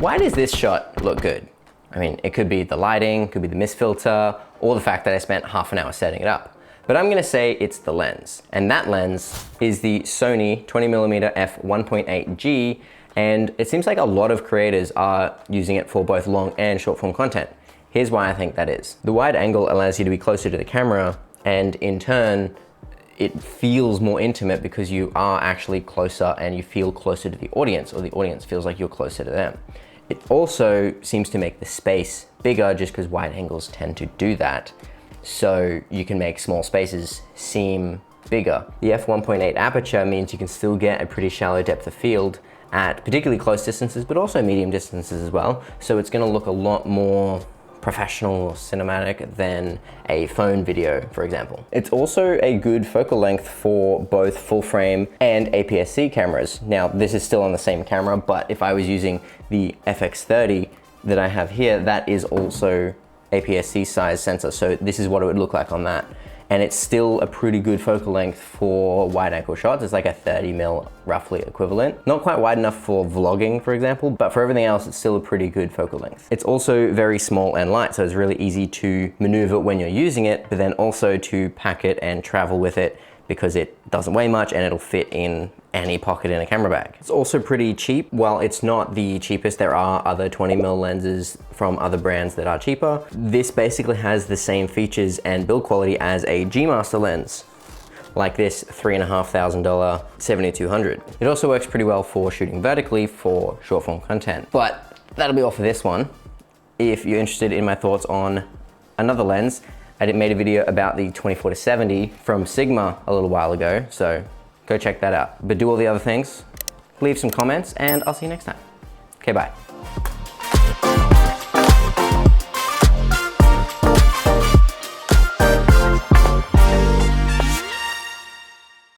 Why does this shot look good? I mean, it could be the lighting, could be the mist filter, or the fact that I spent half an hour setting it up. But I'm gonna say it's the lens. And that lens is the Sony 20mm f1.8G, and it seems like a lot of creators are using it for both long and short form content. Here's why I think that is. The wide angle allows you to be closer to the camera, and in turn, it feels more intimate because you are actually closer and you feel closer to the audience, or the audience feels like you're closer to them. It also seems to make the space bigger just because wide angles tend to do that. So you can make small spaces seem bigger. The f1.8 aperture means you can still get a pretty shallow depth of field at particularly close distances, but also medium distances as well. So it's gonna look a lot more professional or cinematic than a phone video, for example. It's also a good focal length for both full frame and APS-C cameras. Now, this is still on the same camera, but if I was using the FX30 that I have here, that is also APS-C size sensor. So this is what it would look like on that. And it's still a pretty good focal length for wide angle shots. It's like a 30mm roughly equivalent. Not quite wide enough for vlogging, for example, but for everything else, it's still a pretty good focal length. It's also very small and light, so it's really easy to maneuver when you're using it, but then also to pack it and travel with it because it doesn't weigh much and it'll fit in any pocket in a camera bag. It's also pretty cheap. While it's not the cheapest, there are other 20mm lenses from other brands that are cheaper. This basically has the same features and build quality as a G Master lens, like this $3,500 7200. It also works pretty well for shooting vertically for short form content. But that'll be all for this one. If you're interested in my thoughts on another lens, I made a video about the 24-70 from Sigma a little while ago, so go check that out. But do all the other things, leave some comments, and I'll see you next time. Okay, bye.